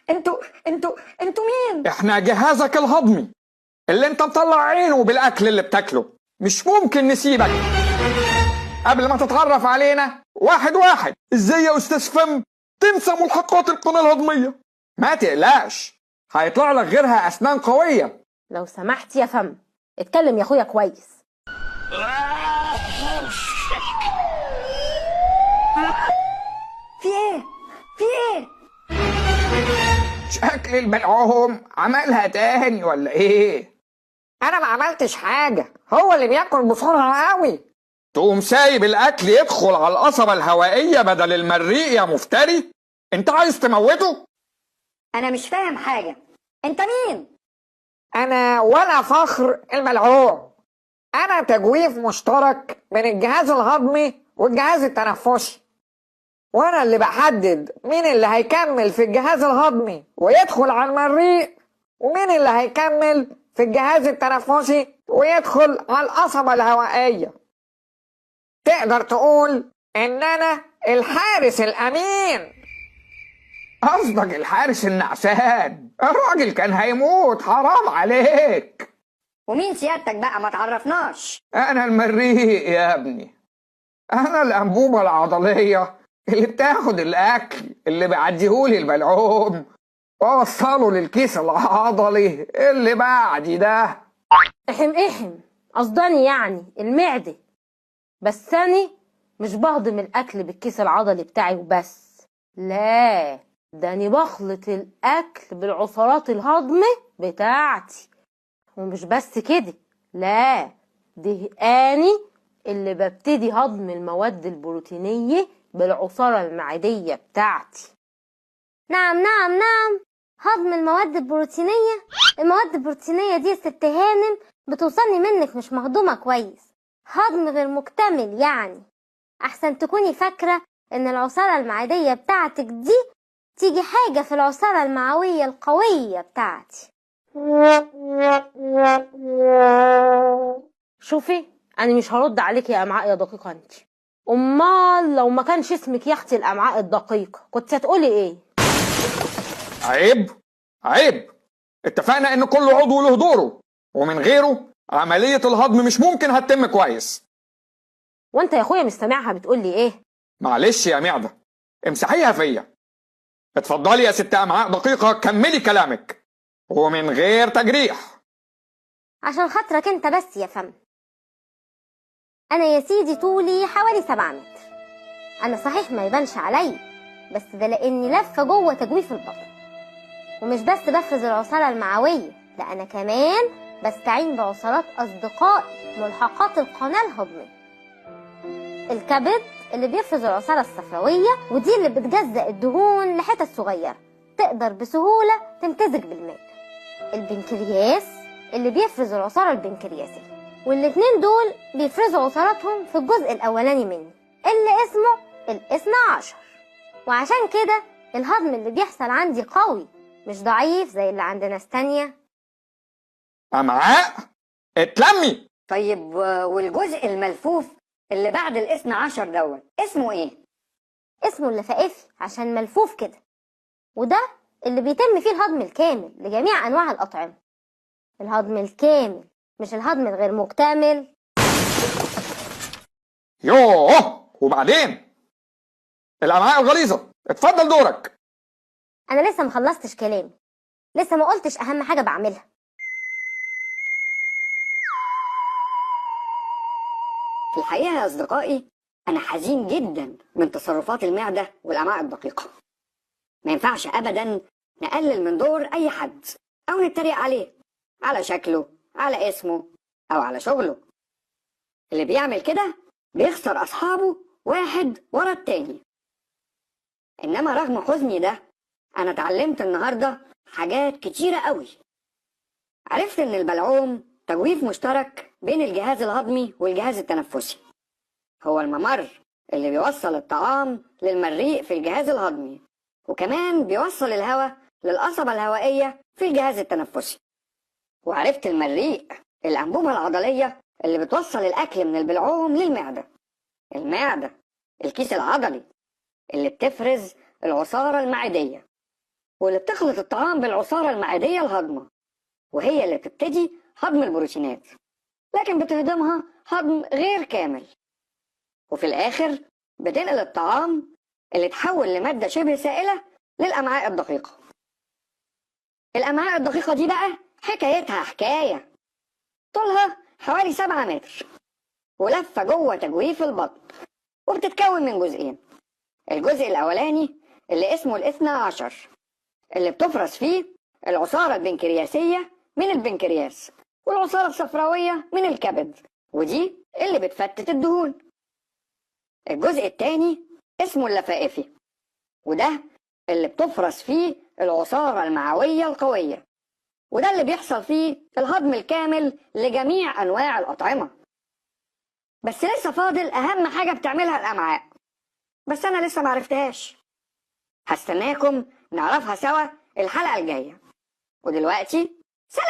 انتوا انتوا مين؟ احنا جهازك الهضمي اللي انت مطلع عينه بالاكل اللي بتاكله. مش ممكن نسيبك. قبل ما تتعرف علينا واحد واحد، ازاي يا استاذ فم تنسى ملحقات القناة الهضمية؟ ما تقلقش، هيطلع لك غيرها اسنان قوية. لو سمحت يا فم اتكلم يا اخويا كويس. في ايه؟ في ايه؟ شكل البلعوم عملها تاني ولا ايه؟ انا ما عملتش حاجة، هو اللي بياكل بسرعة قوي. تقوم سايب الاكل يدخل على القصبة الهوائية بدل المريء يا مفتري؟ انت عايز تموته؟ انا مش فاهم حاجة، انت مين؟ انا ولا فخر الملعوب، انا تجويف مشترك بين الجهاز الهضمي والجهاز التنفسي، وانا اللي بحدد مين اللي هيكمل في الجهاز الهضمي ويدخل على المريء، ومين اللي هيكمل في الجهاز التنفسي ويدخل على القصبة الهوائية. تقدر تقول ان انا الحارس الامين. قصدك الحارس النعسان؟ الراجل كان هيموت، حرام عليك. ومين سيادتك بقى؟ ما تعرفناش. انا المريء يا ابني، انا الانبوبة العضلية اللي بتاخد الاكل اللي بيعديهولي البلعوم واوصله للكيس العضلي اللي بعدي ده. احم قصداني يعني المعدة. بس أنا مش بهضم الأكل بالكيس العضلي بتاعي وبس، لا، ده أنا بخلط الأكل بالعصارات الهضم بتاعتي. ومش بس كده، لا، ده أنا اللي ببتدي هضم المواد البروتينية بالعصارة المعدية بتاعتي. نعم، هضم المواد البروتينية. المواد البروتينية دي يا ست هانم بتوصلني منك مش مهضومة كويس، هضم غير مكتمل يعني. أحسن تكوني فاكرة إن العصارة المعدية بتاعتك دي تيجي حاجة في العصارة المعوية القوية بتاعتي. شوفي، أنا مش هرد عليك يا أمعاء يا دقيقة انت. أمال لو ما كانش اسمك يا أختي الأمعاء الدقيقة كنت هتقولي إيه؟ عيب. اتفقنا ان كل عضو له دوره، ومن غيره عملية الهضم مش ممكن هتتم كويس. وانت يا اخويا مستمعها بتقولي ايه؟ معلش يا معدة، امسحيها فيا. اتفضلي يا ست امعاء دقيقة، كملي كلامك ومن غير تجريح. عشان خاطرك انت بس يا فم. انا يا سيدي طولي حوالي 7 متر. انا صحيح ما يبانش علي، بس ده لاني لفه جوه تجويف البطن. ومش بس بفرز العصارة المعوية، لا أنا كمان بستعين بعصارات أصدقائي ملحقات القناة الهضمية. الكبد اللي بيفرز العصارة الصفراوية، ودي اللي بتجزأ الدهون لحتت صغيرة تقدر بسهولة تمتزج بالماء. البنكرياس اللي بيفرز العصارة البنكرياسية، والاتنين دول بيفرزوا عصاراتهم في الجزء الأولاني مني اللي اسمه الاثنى عشر. وعشان كده الهضم اللي بيحصل عندي قوي مش ضعيف زي اللي عند ناس تانية. أمعاء اتلمي. طيب والجزء الملفوف اللي بعد الاثنى عشر دوت اسمه ايه؟ اسمه اللفائفي عشان ملفوف كده، وده اللي بيتم فيه الهضم الكامل لجميع أنواع الأطعمة. الهضم الكامل مش الهضم الغير مكتمل. يوه، وبعدين الأمعاء الغليظة، اتفضل دورك. أنا لسه مخلصتش كلامي، لسه ما قلتش أهم حاجة بعملها. في الحقيقة يا أصدقائي، أنا حزين جدا من تصرفات المعدة والأمعاء الدقيقة. ما ينفعش أبدا نقلل من دور أي حد أو نتريق عليه على شكله، على اسمه، أو على شغله. اللي بيعمل كده بيخسر أصحابه واحد ورا التاني. إنما رغم حزني ده، أنا اتعلمت النهاردة حاجات كتيرة قوي. عرفت إن البلعوم تجويف مشترك بين الجهاز الهضمي والجهاز التنفسي. هو الممر اللي بيوصل الطعام للمريء في الجهاز الهضمي، وكمان بيوصل الهواء للقصبة الهوائية في الجهاز التنفسي. وعرفت المريء الأنبوبة العضلية اللي بتوصل الأكل من البلعوم للمعدة. المعدة الكيس العضلي اللي بتفرز العصارة المعدية. واللي بتخلط الطعام بالعصارة المعدية الهضمة، وهي اللي بتبتدي هضم البروتينات، لكن بتهضمها هضم غير كامل. وفي الآخر بتنقل الطعام اللي تحول لمادة شبه سائلة للأمعاء الدقيقة. الأمعاء الدقيقة دي بقى حكايتها حكاية، طولها حوالي 7 متر، ولفة جوه تجويف البطن، وبتتكون من جزئين. الجزء الأولاني اللي اسمه ال12، اللي بتفرز فيه العصارة البنكرياسية من البنكرياس، والعصارة الصفراوية من الكبد، ودي اللي بتفتت الدهون. الجزء التاني اسمه اللفائفي، وده اللي بتفرز فيه العصارة المعوية القوية، وده اللي بيحصل فيه الهضم الكامل لجميع أنواع الأطعمة. بس لسه فاضل أهم حاجة بتعملها الأمعاء، بس أنا لسه معرفتهاش. هستناكم نعرفها سوا الحلقة الجاية، ودلوقتي سلام.